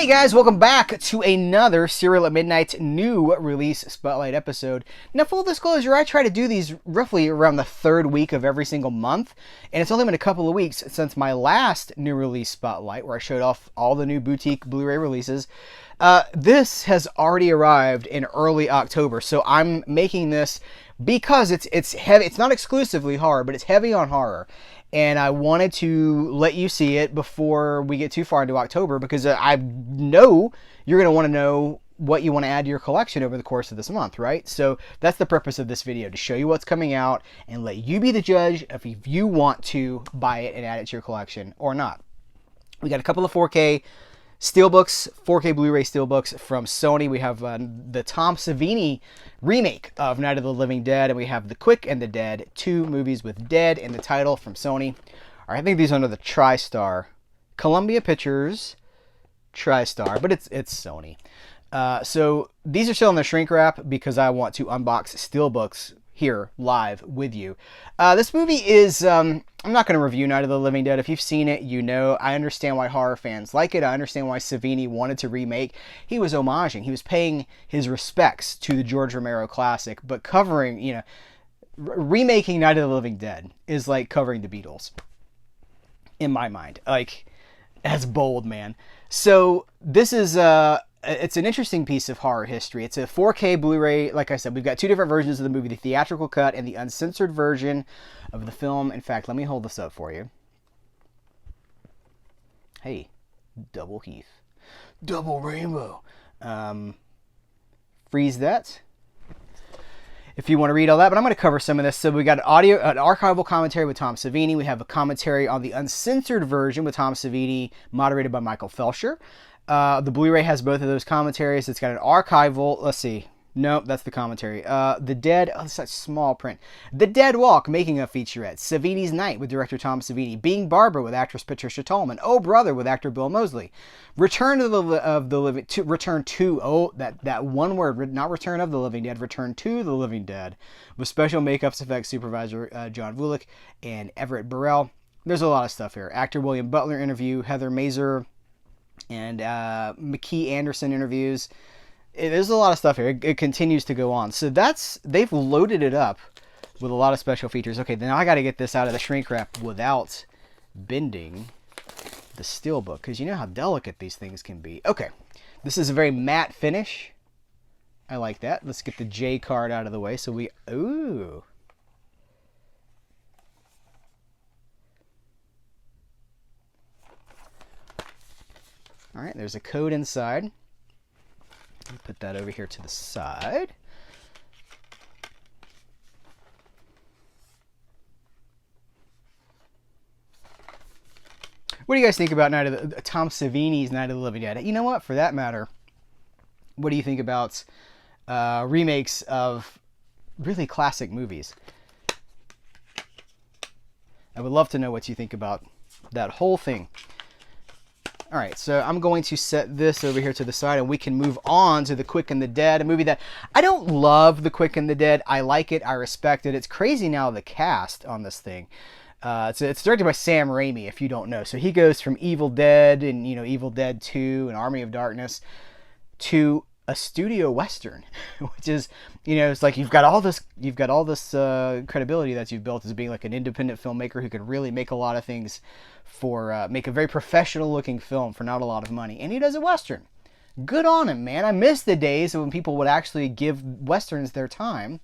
Hey guys, welcome back to another Serial at Midnight new release spotlight episode. Now, full disclosure, I try to do these roughly around the third week of every single month, and it's only been a couple of weeks since my last new release spotlight, where I showed off all the new boutique Blu-ray releases. This has already arrived in early October, so I'm making this because it's heavy. It's not exclusively horror, but it's heavy on horror. And I wanted to let you see it before we get too far into October, because I know you're going to want to know what you want to add to your collection over the course of this month, right? So that's the purpose of this video, to show you what's coming out and let you be the judge if you want to buy it and add it to your collection or not. We got a couple of 4K Steelbooks, 4K Blu-ray Steelbooks from Sony. We have the Tom Savini remake of Night of the Living Dead, and we have The Quick and the Dead, 2 movies with dead in the title from Sony. Or I think these are under the TriStar, Columbia Pictures, TriStar, but it's Sony. So these are still in the shrink wrap because I want to unbox Steelbooks here live with you. This movie is, I'm not going to review Night of the Living Dead. If you've seen it, you know. I understand why horror fans like it. I understand why Savini wanted to remake. He was homaging. He was paying his respects to the George Romero classic, but covering, you know, remaking Night of the Living Dead is like covering the Beatles, in my mind. Like, that's bold, man. So this is, it's an interesting piece of horror history. It's a 4K Blu-ray. Like I said, we've got 2 different versions of the movie, the theatrical cut and the uncensored version of the film. In fact, let me hold this up for you. Hey, double Heath. Double rainbow. Freeze that if you want to read all that, but I'm going to cover some of this. So we got an archival commentary with Tom Savini. We have a commentary on the uncensored version with Tom Savini, moderated by Michael Felsher. The Blu-ray has both of those commentaries. It's got an archival. Let's see. Nope, that's the commentary. The Dead. Oh, such small print. The Dead Walk, making a featurette. Savini's Night with director Tom Savini. Being Barbara with actress Patricia Tallman. Oh Brother with actor Bill Moseley. Return of the Living. Return to. Oh, that one word. Not Return of the Living Dead. Return to the Living Dead, with special makeup effects supervisor John Vulick and Everett Burrell. There's a lot of stuff here. Actor William Butler interview. Heather Mazer and McKee Anderson interviews. There's a lot of stuff here. It continues to go on. So they've loaded it up with a lot of special features. Okay, now I got to get this out of the shrink wrap without bending the steelbook, because you know how delicate these things can be. Okay, this is a very matte finish. I like that. Let's get the J card out of the way. So ooh. All right, there's a code inside. Let me put that over here to the side. What do you guys think about Tom Savini's Night of the Living Dead? You know what? For that matter, what do you think about remakes of really classic movies? I would love to know what you think about that whole thing. All right, so I'm going to set this over here to the side, and we can move on to The Quick and the Dead, a movie that I don't love. The Quick and the Dead. I like it. I respect it. It's crazy now, the cast on this thing. It's directed by Sam Raimi, if you don't know. So he goes from Evil Dead and, you know, Evil Dead 2 and Army of Darkness to a studio western, which is, you know, it's like you've got all this credibility that you've built as being like an independent filmmaker who can really make a lot of things for make a very professional looking film for not a lot of money, and he does a western. Good on him, man. I miss the days when people would actually give westerns their time.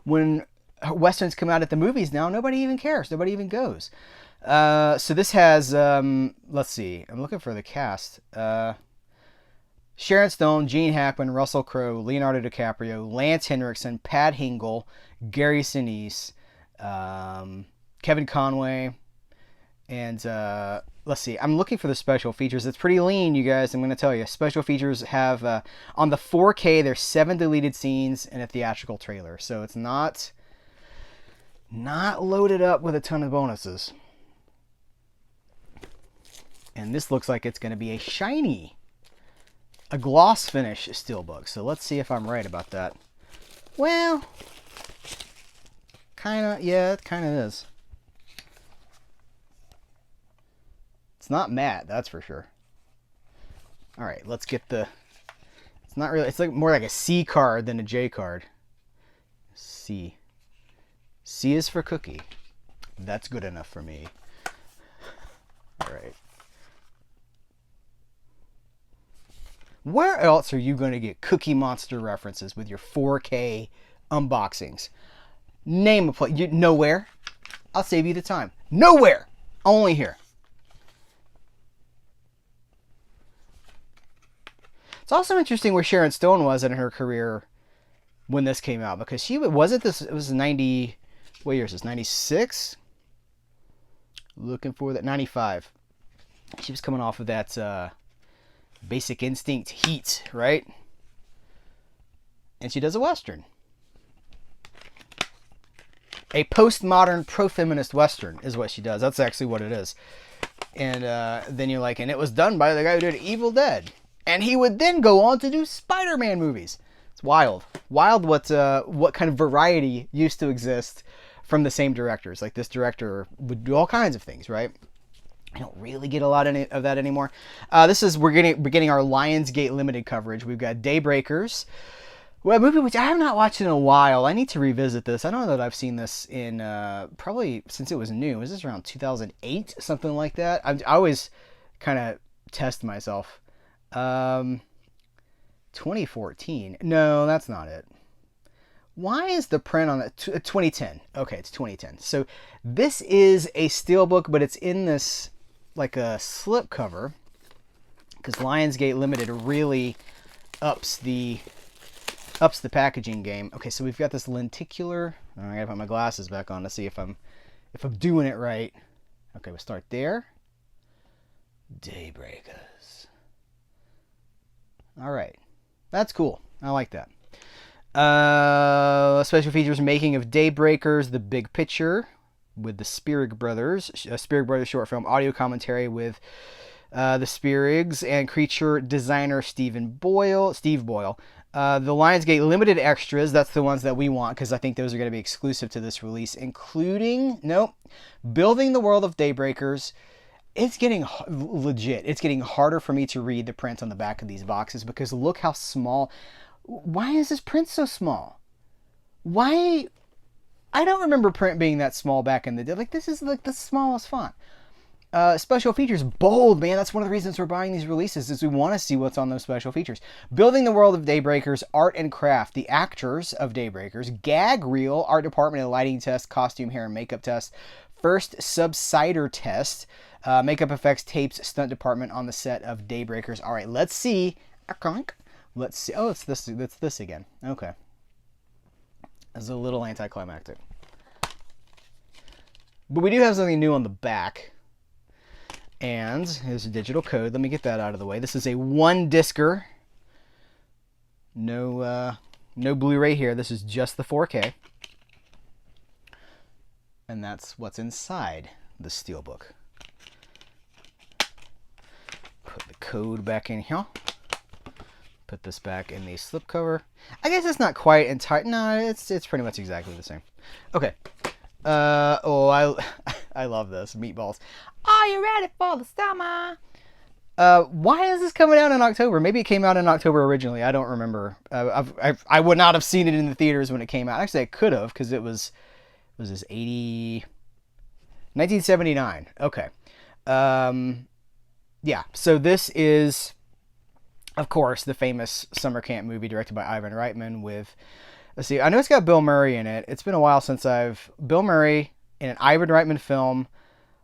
When westerns come out at the movies now, nobody even cares. Nobody even goes. So this has let's see. I'm looking for the cast. Sharon Stone, Gene Hackman, Russell Crowe, Leonardo DiCaprio, Lance Henriksen, Pat Hingle, Gary Sinise, Kevin Conway, and let's see. I'm looking for the special features. It's pretty lean, you guys. I'm going to tell you. Special features have, on the 4K, there's 7 deleted scenes and a theatrical trailer. So it's not loaded up with a ton of bonuses. And this looks like it's going to be a gloss finish steelbook. So let's see if I'm right about that. Well, yeah, it kind of is. It's not matte, that's for sure. All right, let's get the... It's not really... It's like more like a C card than a J card. C. C is for cookie. That's good enough for me. All right. Where else are you going to get Cookie Monster references with your 4K unboxings? Name a place. Nowhere. I'll save you the time. Nowhere. Only here. It's also interesting where Sharon Stone was in her career when this came out, because she wasn't this. It was 90. What year is this? 96. Looking for that 95. She was coming off of that Basic Instinct Heat, right? And she does a Western. A postmodern pro-feminist Western is what she does. That's actually what it is. And then you're like, and it was done by the guy who did Evil Dead. And he would then go on to do Spider-Man movies. It's wild. Wild what kind of variety used to exist from the same directors. Like, this director would do all kinds of things, right? I don't really get a lot of that anymore. We're getting our Lionsgate Limited coverage. We've got Daybreakers, a movie which I have not watched in a while. I need to revisit this. I don't know that I've seen this in probably since it was new. Was this around 2008, something like that? I always kind of test myself. 2014. No, that's not it. Why is the print on that 2010? Okay, it's 2010. So this is a steelbook, but it's in this like a slip cover, because Lionsgate Limited really ups the packaging game. Okay, so we've got this lenticular. Oh, I gotta put my glasses back on to see if I'm doing it right. Okay, we'll start there. Daybreakers. All right, that's cool. I like that. Special features: making of Daybreakers, the big picture with the Spierig Brothers, short film, audio commentary with the Spierigs and creature designer Steve Boyle. The Lionsgate Limited extras, that's the ones that we want, because I think those are going to be exclusive to this release, including, Building the World of Daybreakers. It's getting legit. It's getting harder for me to read the print on the back of these boxes, because look how small. Why is this print so small? Why? I don't remember print being that small back in the day. Like, this is like the smallest font. Special features, bold, man. That's one of the reasons we're buying these releases, is we want to see what's on those special features. Building the World of Daybreakers, art and craft, the actors of Daybreakers, gag reel, art department and lighting test, costume, hair, and makeup test, first subsider test, makeup effects, tapes, stunt department on the set of Daybreakers. All right, let's see. Let's see. Oh, it's this again. Okay. It's a little anticlimactic. But we do have something new on the back. And there's a digital code. Let me get that out of the way. This is a one-discer. No Blu-ray here. This is just the 4K. And that's what's inside the steelbook. Put the code back in here. Put this back in the slipcover. I guess it's not quite entirely. No, it's pretty much exactly the same. Okay. I love this. Meatballs. Are you ready for the summer? Why is this coming out in October? Maybe it came out in October originally. I don't remember. I would not have seen it in the theaters when it came out. Actually, I could have, because it was this 1979. Okay. Yeah. So this is, of course, the famous summer camp movie directed by Ivan Reitman with, let's see, I know it's got Bill Murray in it. It's been a while since Bill Murray in an Ivan Reitman film,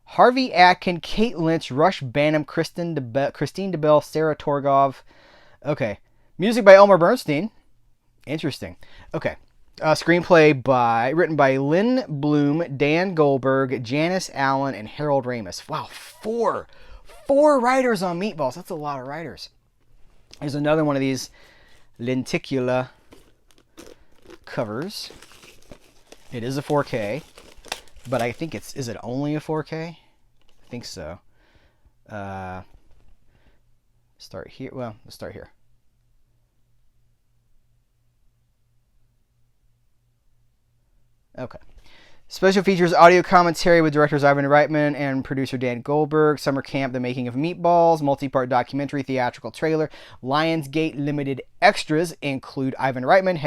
Harvey Atkin, Kate Lynch, Rush Banham, Christine DeBelle, Sarah Torgov. Okay. Music by Elmer Bernstein. Interesting. Okay. Screenplay written by Lynn Bloom, Dan Goldberg, Janice Allen, and Harold Ramis. Wow, four writers on Meatballs. That's a lot of writers. Here's another one of these lenticular covers. It is a 4K, but I think is it only a 4K? I think so. Start here. Well, let's start here. Okay. Special features audio commentary with directors Ivan Reitman and producer Dan Goldberg. Summer Camp, The Making of Meatballs. Multi-part documentary, theatrical trailer. Lionsgate Limited extras include Ivan Reitman,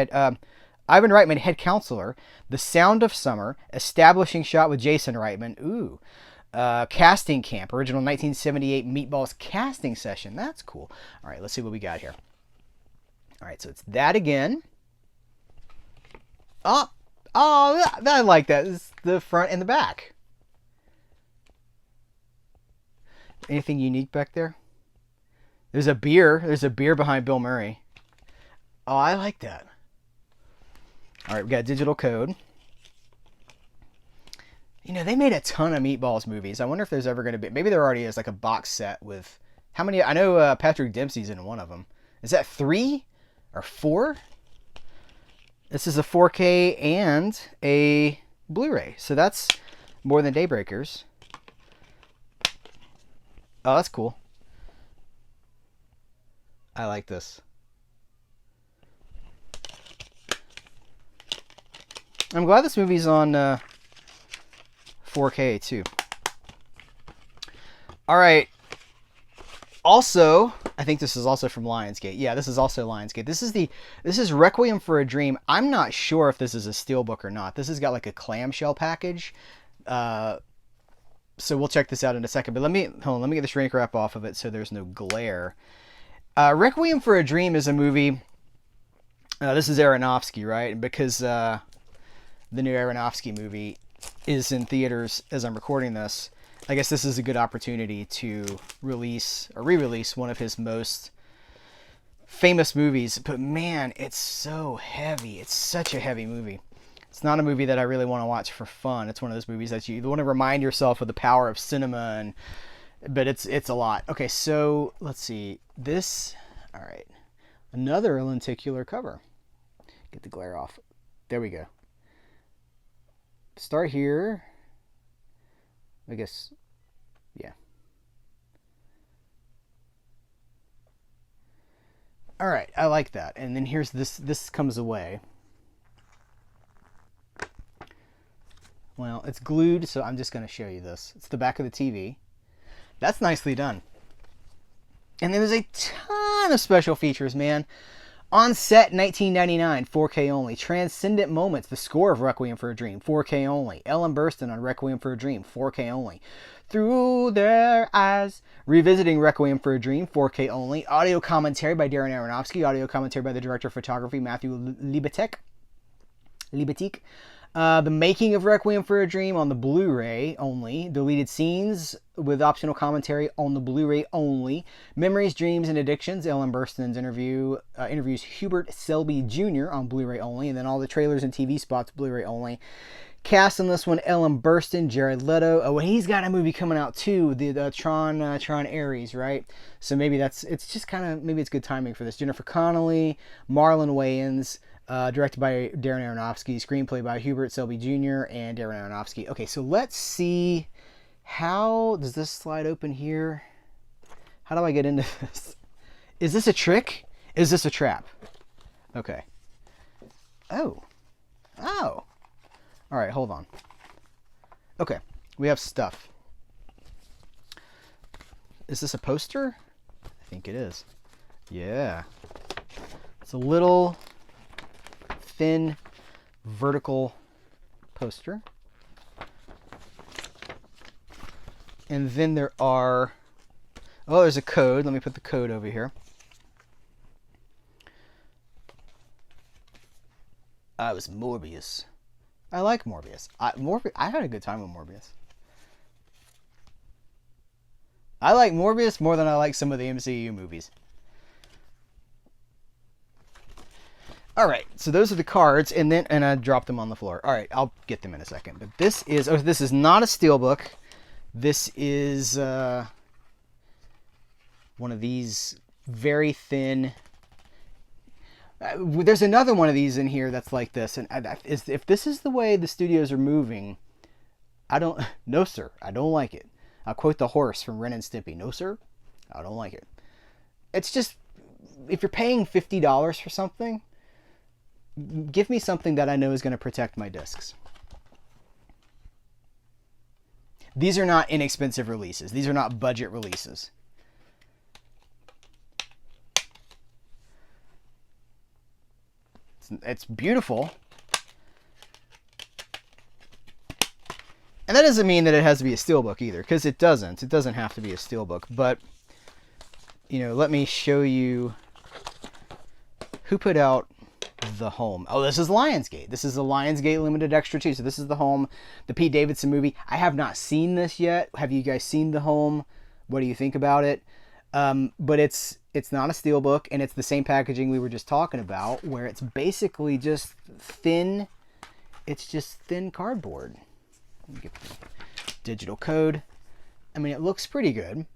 head counselor. The Sound of Summer. Establishing shot with Jason Reitman. Ooh. Casting camp. Original 1978 Meatballs casting session. That's cool. All right, let's see what we got here. All right, so it's that again. Oh, I like that. It's the front and the back. Anything unique back there? There's a beer. There's a beer behind Bill Murray. Oh, I like that. All right, we got digital code. You know, they made a ton of Meatballs movies. I wonder if there's ever going to be... Maybe there already is like a box set with... How many... I know Patrick Dempsey's in one of them. Is that 3 or 4? This is a 4K and a Blu-ray. So that's more than Daybreakers. Oh, that's cool. I like this. I'm glad this movie's on 4K too. All right. Also, I think this is also from Lionsgate. Yeah, this is also Lionsgate. This is Requiem for a Dream. I'm not sure if this is a steelbook or not. This has got like a clamshell package. So we'll check this out in a second. But let me get the shrink wrap off of it so there's no glare. Requiem for a Dream is a movie. This is Aronofsky, right? Because the new Aronofsky movie is in theaters as I'm recording this. I guess this is a good opportunity to release or re-release one of his most famous movies. But man, it's so heavy. It's such a heavy movie. It's not a movie that I really want to watch for fun. It's one of those movies that you want to remind yourself of the power of cinema, but it's a lot. Okay, so let's see. This, all right. Another lenticular cover. Get the glare off. There we go. Start here. I guess, yeah. All right, I like that. And then here's this. This comes away. Well, it's glued, so I'm just going to show you this. It's the back of the TV. That's nicely done. And then there's a ton of special features, man. On Set, 1999, 4K only. Transcendent Moments, the score of Requiem for a Dream, 4K only. Ellen Burstyn on Requiem for a Dream, 4K only. Through Their Eyes, revisiting Requiem for a Dream, 4K only. Audio commentary by Darren Aronofsky. Audio commentary by the director of photography, Matthew Libatique. The Making of Requiem for a Dream on the Blu-ray only. Deleted scenes with optional commentary on the Blu-ray only. Memories, Dreams, and Addictions. Ellen Burstyn's interviews Hubert Selby Jr. on Blu-ray only. And then all the trailers and TV spots, Blu-ray only. Cast on this one, Ellen Burstyn, Jared Leto. Oh, and he's got a movie coming out too, the Tron Ares, right? So maybe it's good timing for this. Jennifer Connelly, Marlon Wayans. Directed by Darren Aronofsky, screenplay by Hubert Selby Jr. and Darren Aronofsky. Okay, so let's see, how does this slide open here? How do I get into this? Is this a trick? Is this a trap? Okay. Oh. All right, hold on. Okay, we have stuff. Is this a poster? I think it is. Yeah. It's a little thin vertical poster. And then there are, there's a code. Let me put the code over here. It was Morbius. I like Morbius. I had a good time with Morbius. I like Morbius more than I like some of the MCU movies. All right, so those are the cards, and I dropped them on the floor. All right, I'll get them in a second. But this is not a steelbook. This is one of these very thin. There's another one of these in here that's like this, and if this is the way the studios are moving, no sir, I don't like it. I'll quote the horse from Ren and Stimpy. No sir, I don't like it. It's just, if you're paying $50 for something, give me something that I know is going to protect my discs. These are not inexpensive releases. These are not budget releases. It's beautiful. And that doesn't mean that it has to be a steelbook either, because it doesn't. It doesn't have to be a steelbook. But, you know, let me show you who put out the home. Oh, this is Lionsgate. This is the Lionsgate Limited Extra 2. So this is the home, the Pete Davidson movie. I have not seen this yet. Have you guys seen the home? What do you think about it? But it's not a steelbook, and it's the same packaging we were just talking about, where it's basically just thin. It's just thin cardboard. Let me get the digital code. I mean, it looks pretty good.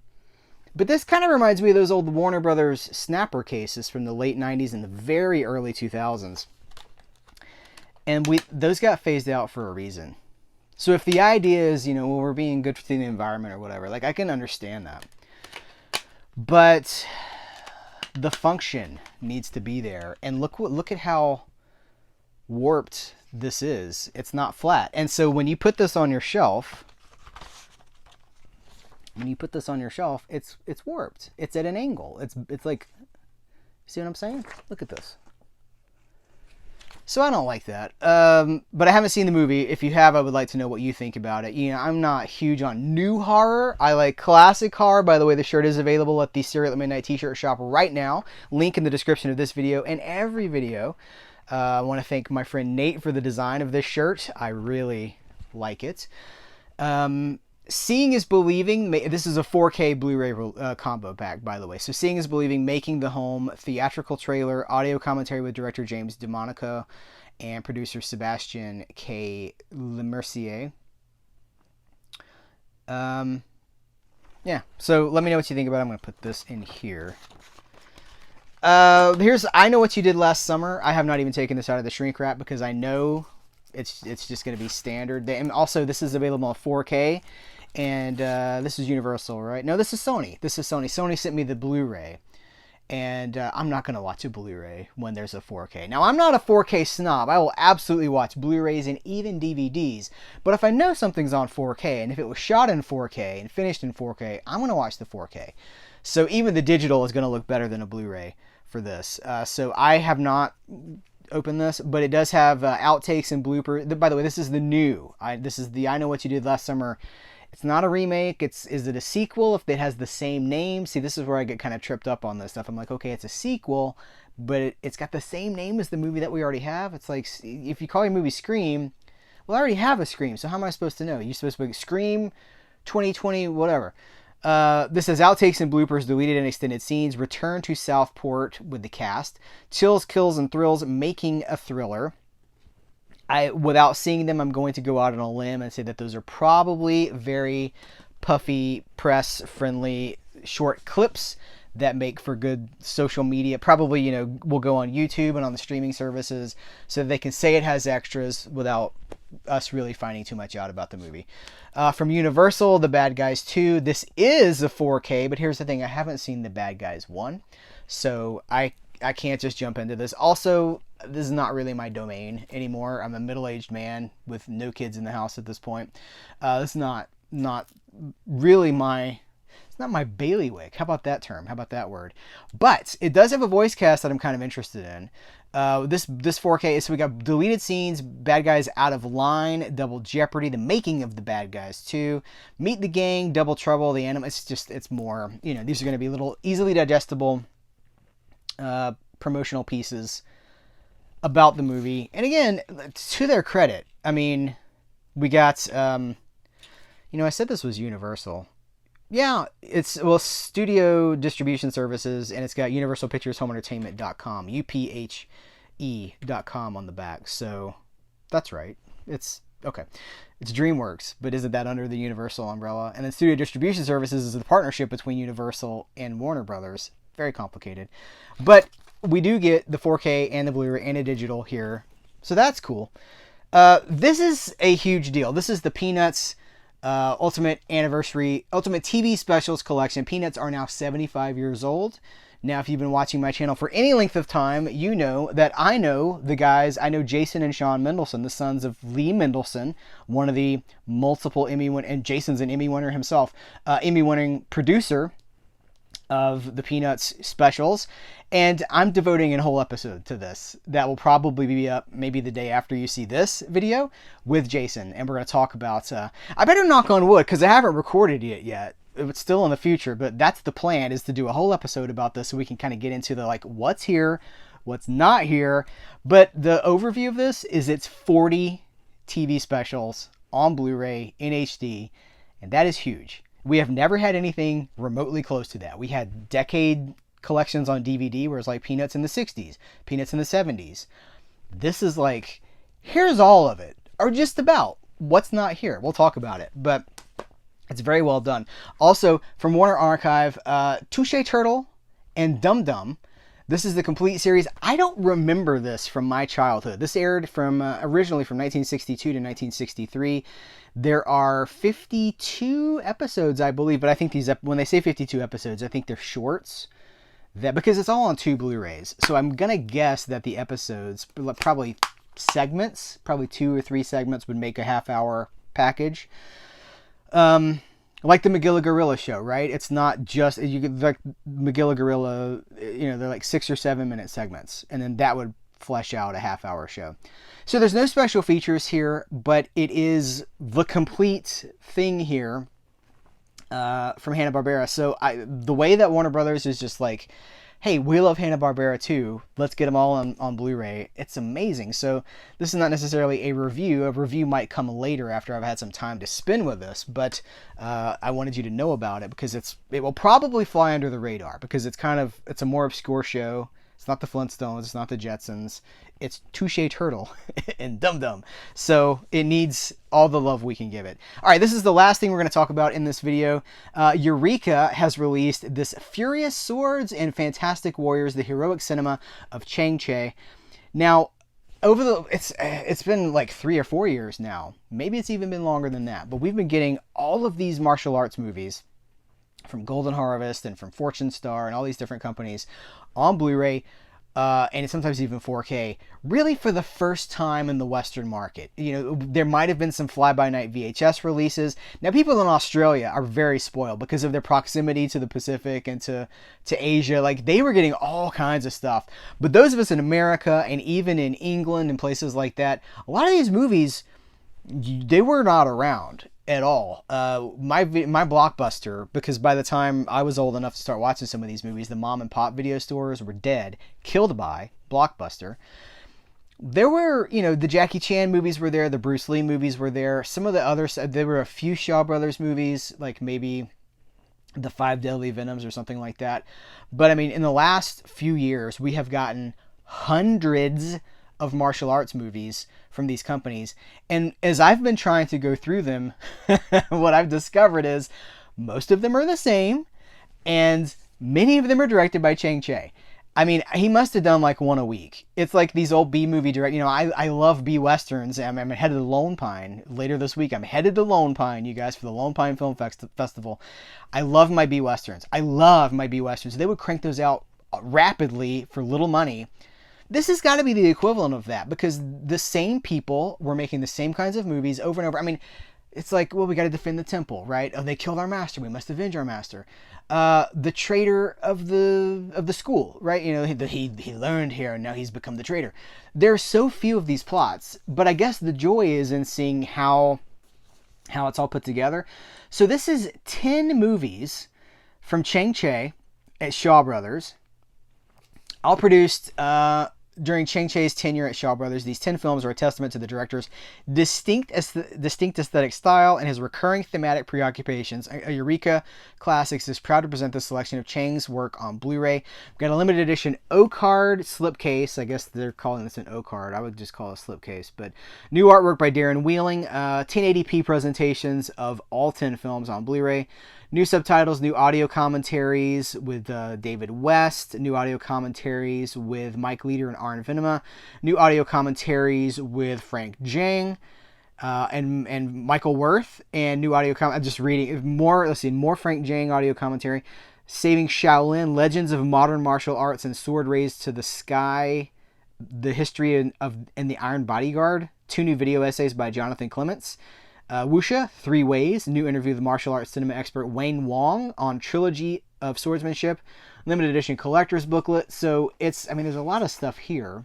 But this kind of reminds me of those old Warner Brothers snapper cases from the late 90s and the very early 2000s. And those got phased out for a reason. So if the idea is, you know, well, we're being good for the environment or whatever, like, I can understand that. But the function needs to be there. And look at how warped this is. It's not flat. And so when you put this on your shelf, it's warped. It's at an angle. It's like, see what I'm saying? Look at this. So I don't like that. But I haven't seen the movie. If you have, I would like to know what you think about it. You know, I'm not huge on new horror. I like classic horror. By the way, the shirt is available at the Cereal at Midnight t-shirt shop right now. Link in the description of this video and every video. I want to thank my friend Nate for the design of this shirt. I really like it. Seeing is Believing. This is a 4K Blu-ray combo pack, by the way. So Seeing is Believing, Making the Home, theatrical trailer, audio commentary with director James DeMonaco and producer Sebastien K. Lemercier. Yeah, so let me know what you think about it. I'm going to put this in here. Here's I Know What You Did Last Summer. I have not even taken this out of the shrink wrap because I know it's just going to be standard. And also, this is available on 4K. And this is Universal, right? No, this is Sony. This is Sony. Sony sent me the Blu-ray. And I'm not going to watch a Blu-ray when there's a 4K. Now, I'm not a 4K snob. I will absolutely watch Blu-rays and even DVDs. But if I know something's on 4K, and if it was shot in 4K and finished in 4K, I'm going to watch the 4K. So even the digital is going to look better than a Blu-ray for this. So I have not opened this, but it does have outtakes and bloopers. By the way, this is the new. This is the I Know What You Did Last Summer. It's not a remake. Is it a sequel if it has the same name? See, this is where I get kind of tripped up on this stuff. I'm like, okay, it's a sequel, but it's got the same name as the movie that we already have. It's like, if you call your movie Scream, well, I already have a Scream, so how am I supposed to know? You're supposed to be Scream 2020, whatever. This has outtakes and bloopers, deleted and extended scenes, return to Southport with the cast, chills, kills, and thrills, making a thriller. Without seeing them, I'm going to go out on a limb and say that those are probably very puffy, press-friendly short clips that make for good social media. Probably, you know, will go on YouTube and on the streaming services so that they can say it has extras without us really finding too much out about the movie. From Universal, The Bad Guys 2. This is a 4K, but here's the thing. I haven't seen The Bad Guys 1, so I can't just jump into this. Also, this is not really my domain anymore. I'm a middle-aged man with no kids in the house at this point. It's not really my... It's not my bailiwick. How about that term? How about that word? But it does have a voice cast that I'm kind of interested in. This 4K, so we got deleted scenes, Bad Guys Out of Line, Double Jeopardy, The Making of the Bad Guys 2, Meet the Gang, Double Trouble, The Animal. It's more, you know, these are going to be little easily digestible promotional pieces about the movie. And again, to their credit, I mean, we got, you know, I said this was Universal. Yeah, it's, well, Studio Distribution Services, and it's got Universal Pictures Home Entertainment.com, UPHE.com on the back. So that's right. It's, okay. It's DreamWorks, but isn't that under the Universal umbrella? And then Studio Distribution Services is the partnership between Universal and Warner Brothers. Very complicated. But we do get the 4K and the Blu-ray and a digital here. So that's cool. This is a huge deal. This is the Peanuts Ultimate TV Specials Collection. Peanuts are now 75 years old. Now, if you've been watching my channel for any length of time, you know that I know the guys. I know Jason and Sean Mendelsohn, the sons of Lee Mendelsohn, one of the multiple and Jason's an Emmy winner himself, Emmy-winning producer of the Peanuts specials. And I'm devoting a whole episode to this that will probably be up maybe the day after you see this video with Jason. And we're going to talk about, I better knock on wood because I haven't recorded it yet. It's still in the future, but that's the plan, is to do a whole episode about this so we can kind of get into the, like, what's here, what's not here. But the overview of this is it's 40 TV specials on Blu-ray in HD, and that is huge. We have never had anything remotely close to that. We had decade collections on DVD where it's like Peanuts in the 60s, Peanuts in the 70s. This is like, here's all of it, or just about. What's not here? We'll talk about it, but it's very well done. Also, from Warner Archive, Touche Turtle and Dum Dum. This is the complete series. I don't remember this from my childhood. This aired from originally from 1962 to 1963. There are 52 episodes, I believe, but I think when they say 52 episodes, I think they're shorts. Because it's all on 2 Blu-rays. So I'm going to guess that the episodes, probably segments, probably 2 or 3 segments would make a half-hour package. Like the Magilla Gorilla show, right? It's not just, like Magilla Gorilla, they're like 6 or 7 minute segments. And then that would flesh out a half-hour show. So there's no special features here, but it is the complete thing here. From Hanna-Barbera. So the way that Warner Brothers is just like, hey, we love Hanna-Barbera too. Let's get them all on Blu-ray. It's amazing. So this is not necessarily a review. A review might come later after I've had some time to spin with this, but I wanted you to know about it because it will probably fly under the radar because it's a more obscure show. It's not the Flintstones. It's not the Jetsons. It's Touche Turtle and Dum Dum. So it needs all the love we can give it. All right, this is the last thing we're going to talk about in this video. Eureka has released this Furious Swords and Fantastic Warriors, the heroic cinema of Chang-Chi. Now, it's been like 3 or 4 years now. Maybe it's even been longer than that. But we've been getting all of these martial arts movies from Golden Harvest and from Fortune Star and all these different companies on Blu-ray, and sometimes even 4K, really for the first time in the Western market. There might have been some fly-by-night VHS releases. Now, people in Australia are very spoiled because of their proximity to the Pacific and to Asia. Like, they were getting all kinds of stuff. But those of us in America and even in England and places like that, a lot of these movies, they were not around at all. My Blockbuster, because by the time I was old enough to start watching some of these movies, the mom and pop video stores were dead, killed by Blockbuster. There were, the Jackie Chan movies were there, the Bruce Lee movies were there, some of the others, there were a few Shaw Brothers movies, like maybe the 5 Deadly Venoms or something like that. But I mean, in the last few years, we have gotten hundreds of martial arts movies from these companies. And as I've been trying to go through them, what I've discovered is most of them are the same, and many of them are directed by Chang-Chi. I mean, he must have done like one a week. It's like these old B-movie direct. I love B-Westerns. I'm headed to Lone Pine later this week. I'm headed to Lone Pine, you guys, for the Lone Pine Film Festival. I love my B-Westerns. They would crank those out rapidly for little money. This has got to be the equivalent of that because the same people were making the same kinds of movies over and over. I mean, it's like, well, we got to defend the temple, right? Oh, they killed our master. We must avenge our master. The traitor of the school, right? He learned here and now he's become the traitor. There are so few of these plots, but I guess the joy is in seeing how it's all put together. So this is 10 movies from Chang-Chi at Shaw Brothers, all produced during Chang-Chi's tenure at Shaw Brothers. These 10 films are a testament to the director's distinct aesthetic style and his recurring thematic preoccupations. Eureka Classics is proud to present this selection of Chang's work on Blu-ray. We've got a limited edition O-card slipcase. I guess they're calling this an O-card. I would just call it a slipcase. But new artwork by Darren Wheeling. 1080p presentations of all 10 films on Blu-ray. New subtitles, new audio commentaries with David West, new audio commentaries with Mike Leader and Arn Venema, new audio commentaries with Frank Jang and Michael Worth, and new audio I'm just reading more. Let's see, more Frank Jang audio commentary. Saving Shaolin, Legends of Modern Martial Arts and Sword Raised to the Sky, The History of and the Iron Bodyguard, 2 new video essays by Jonathan Clements. Wuxia, 3 Ways, new interview with martial arts cinema expert Wayne Wong on Trilogy of Swordsmanship, limited edition collector's booklet. So there's a lot of stuff here.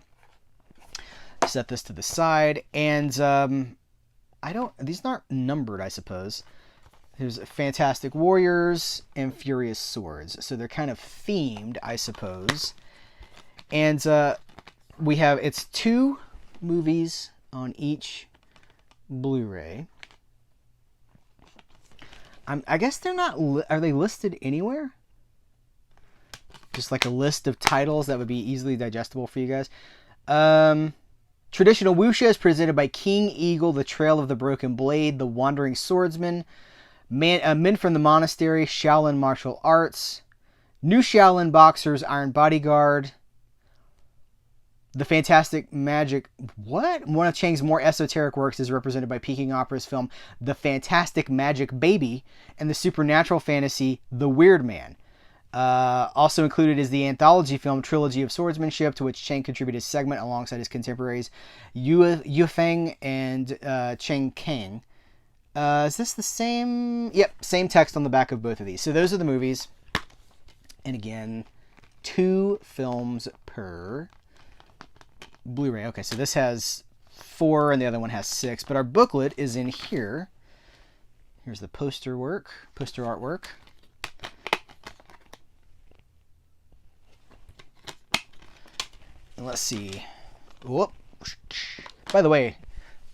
Set this to the side, and these aren't numbered, I suppose. There's Fantastic Warriors and Furious Swords, so they're kind of themed, I suppose. And it's 2 movies on each Blu-ray. I guess they're not. Are they listed anywhere? Just like a list of titles that would be easily digestible for you guys. Traditional Wuxia is presented by King Eagle, The Trail of the Broken Blade, The Wandering Swordsman, Men from the Monastery, Shaolin Martial Arts, New Shaolin Boxers, Iron Bodyguard, The Fantastic Magic... What? One of Chang's more esoteric works is represented by Peking Opera's film The Fantastic Magic Baby and the supernatural fantasy The Weird Man. Also included is the anthology film Trilogy of Swordsmanship, to which Chang contributed a segment alongside his contemporaries Yu Feng and Cheng Kang. Is this the same? Yep, same text on the back of both of these. So those are the movies. And again, 2 films per Blu-ray. Okay, so this has 4 and the other one has 6. But our booklet is in here. Here's the poster artwork. And let's see. Whoop. By the way,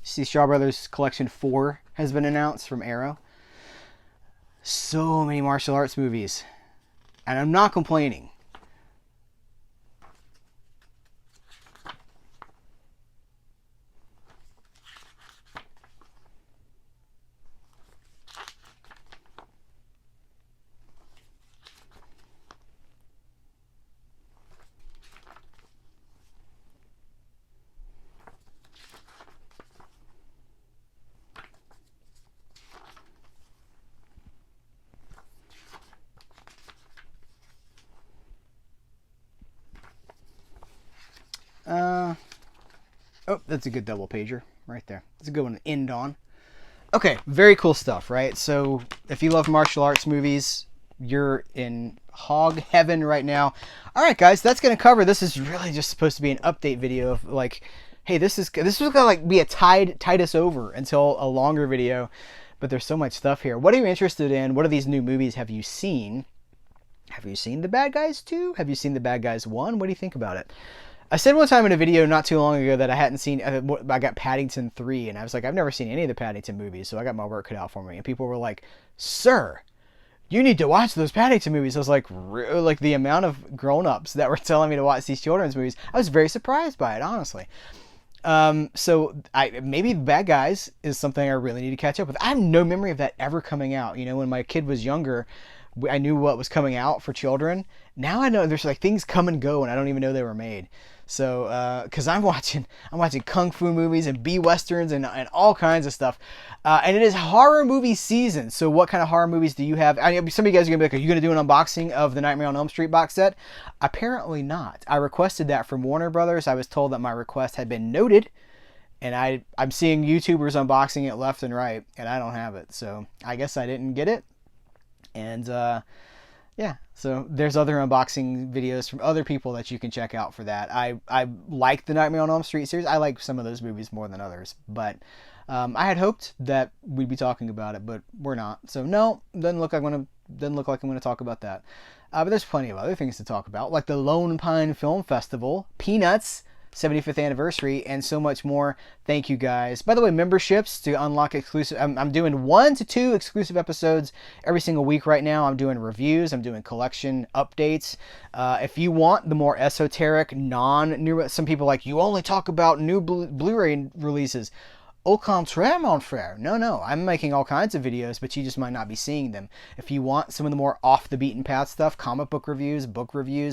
see Shaw Brothers Collection 4 has been announced from Arrow. So many martial arts movies. And I'm not complaining. Oh, that's a good double pager right there. It's a good one to end on. Okay, very cool stuff, right? So if you love martial arts movies, you're in hog heaven right now. All right, guys, that's going to cover. This is really just supposed to be an update video of like, hey, this was going to like be a tide us over until a longer video, but there's so much stuff here. What are you interested in? What are these new movies have you seen? Have you seen The Bad Guys 2? Have you seen The Bad Guys 1? What do you think about it? I said one time in a video not too long ago that I hadn't seen, I got Paddington 3, and I was like, I've never seen any of the Paddington movies, so I got my work cut out for me. And people were like, sir, you need to watch those Paddington movies. I was like, like the amount of grown-ups that were telling me to watch these children's movies, I was very surprised by it, honestly. So maybe Bad Guys is something I really need to catch up with. I have no memory of that ever coming out. You know, when my kid was younger, I knew what was coming out for children. Now I know there's like things come and go, and I don't even know they were made. So, because I'm watching kung fu movies and B-westerns and all kinds of stuff. And it is horror movie season. So what kind of horror movies do you have? Some of you guys are going to be like, are you going to do an unboxing of the Nightmare on Elm Street box set? Apparently not. I requested that from Warner Brothers. I was told that my request had been noted. And I'm seeing YouTubers unboxing it left and right. And I don't have it. So I guess I didn't get it. And, yeah, so there's other unboxing videos from other people that you can check out for that. I like the Nightmare on Elm Street series. I like some of those movies more than others. But I had hoped that we'd be talking about it, but we're not. So no, doesn't look like I'm going to talk about that. But there's plenty of other things to talk about, like the Lone Pine Film Festival, Peanuts, 75th anniversary, and so much more. Thank you guys. By the way, memberships to unlock exclusive. I'm doing 1 to 2 exclusive episodes every single week right now. I'm doing reviews. I'm doing collection updates. If you want the more esoteric, non-new, some people like, you only talk about new Blu-ray releases. Au contraire, mon frère. No, I'm making all kinds of videos, but you just might not be seeing them. If you want some of the more off-the-beaten-path stuff, comic book reviews,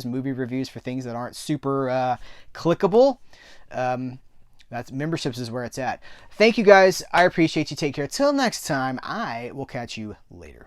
movie reviews for things that aren't super clickable, that's memberships is where it's at. Thank you guys. I appreciate you. Take care. Till next time, I will catch you later.